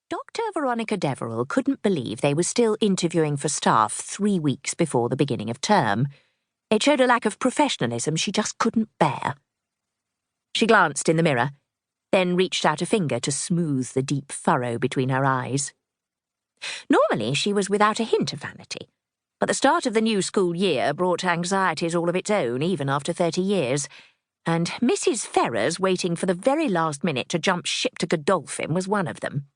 Dr. Veronica Deverell couldn't believe they were still interviewing for staff 3 weeks before the beginning of term. It showed a lack of professionalism she just couldn't bear. She glanced in the mirror, then reached out a finger to smooth the deep furrow between her eyes. Normally she was without a hint of vanity, but the start of the new school year brought anxieties all of its own, even after 30 years, and Mrs. Ferrers waiting for the very last minute to jump ship to Godolphin was one of them.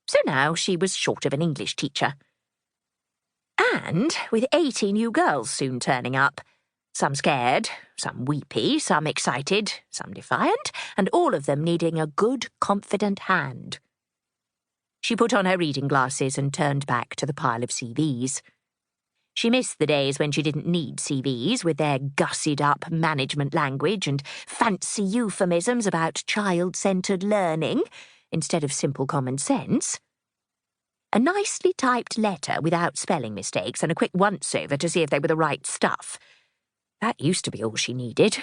So now she was short of an English teacher. And with 80 new girls soon turning up, some scared, some weepy, some excited, some defiant, and all of them needing a good, confident hand. She put on her reading glasses and turned back to the pile of CVs. She missed the days when she didn't need CVs with their gussied-up management language and fancy euphemisms about child-centred learning instead of simple common sense. A nicely typed letter without spelling mistakes and a quick once-over to see if they were the right stuff. That used to be all she needed.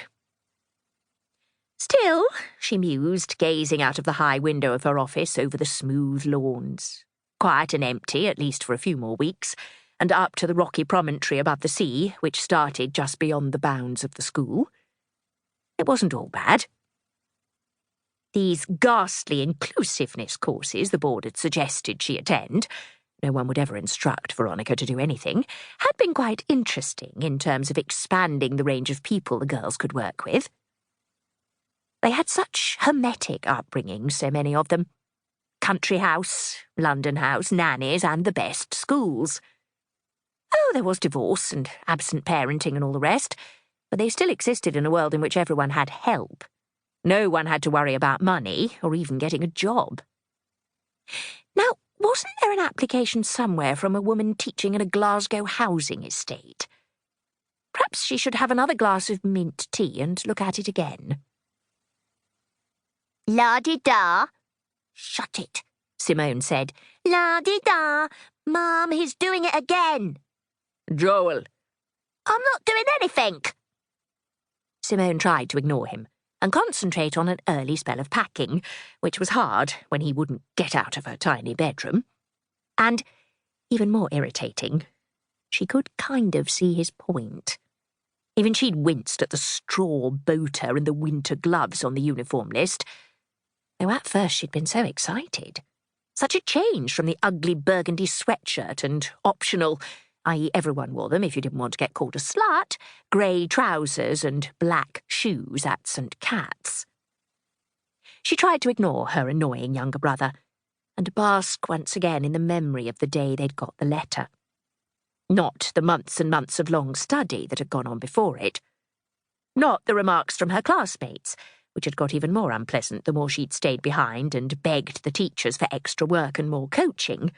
Still, she mused, gazing out of the high window of her office over the smooth lawns, quiet and empty, at least for a few more weeks, and up to the rocky promontory above the sea, which started just beyond the bounds of the school. It wasn't all bad. These ghastly inclusiveness courses the board had suggested she attend — no one would ever instruct Veronica to do anything — had been quite interesting in terms of expanding the range of people the girls could work with. They had such hermetic upbringings, so many of them. Country house, London house, nannies, and the best schools. Oh, there was divorce and absent parenting and all the rest, but they still existed in a world in which everyone had help. No one had to worry about money or even getting a job. Now, wasn't there an application somewhere from a woman teaching in a Glasgow housing estate? Perhaps she should have another glass of mint tea and look at it again. La-di-da. Shut it, Simone said. La-di-da. Mum, he's doing it again. Joel. I'm not doing anything. Simone tried to ignore him and concentrate on an early spell of packing, which was hard when he wouldn't get out of her tiny bedroom. And, even more irritating, she could kind of see his point. Even she'd winced at the straw boater and the winter gloves on the uniform list, though at first she'd been so excited. Such a change from the ugly burgundy sweatshirt and optional, i.e. everyone wore them if you didn't want to get called a slut, grey trousers and black shoes at St. Cat's. She tried to ignore her annoying younger brother and bask once again in the memory of the day they'd got the letter. Not the months and months of long study that had gone on before it. Not the remarks from her classmates, which had got even more unpleasant the more she'd stayed behind and begged the teachers for extra work and more coaching.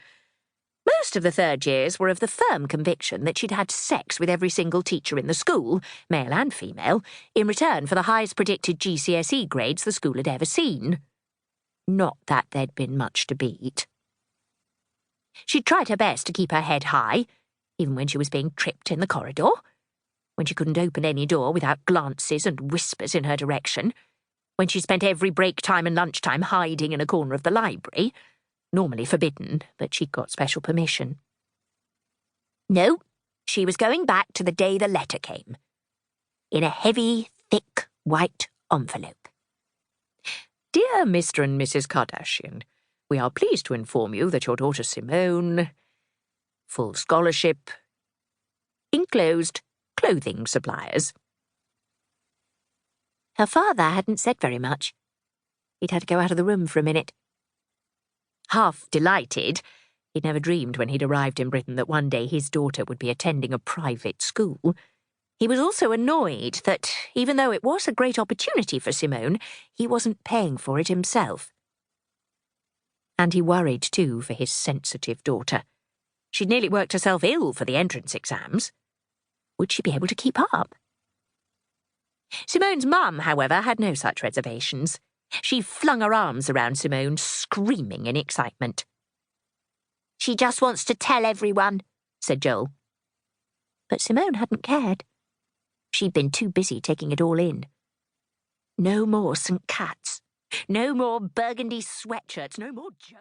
Most of the third years were of the firm conviction that she'd had sex with every single teacher in the school, male and female, in return for the highest predicted GCSE grades the school had ever seen. Not that there'd been much to beat. She'd tried her best to keep her head high, even when she was being tripped in the corridor, when she couldn't open any door without glances and whispers in her direction, when she spent every break time and lunchtime hiding in a corner of the library, normally forbidden, but she'd got special permission. No, she was going back to the day the letter came, in a heavy, thick, white envelope. Dear Mr. and Mrs. Kardashian, we are pleased to inform you that your daughter Simone, full scholarship, enclosed clothing suppliers. Her father hadn't said very much. He'd had to go out of the room for a minute. Half delighted, he'd never dreamed when he'd arrived in Britain that one day his daughter would be attending a private school. He was also annoyed that, even though it was a great opportunity for Simone, he wasn't paying for it himself. And he worried, too, for his sensitive daughter. She'd nearly worked herself ill for the entrance exams. Would she be able to keep up? Simone's mum, however, had no such reservations. She flung her arms around Simone, screaming in excitement. She just wants to tell everyone, said Joel. But Simone hadn't cared. She'd been too busy taking it all in. No more St. Cat's. No more burgundy sweatshirts. No more Joe.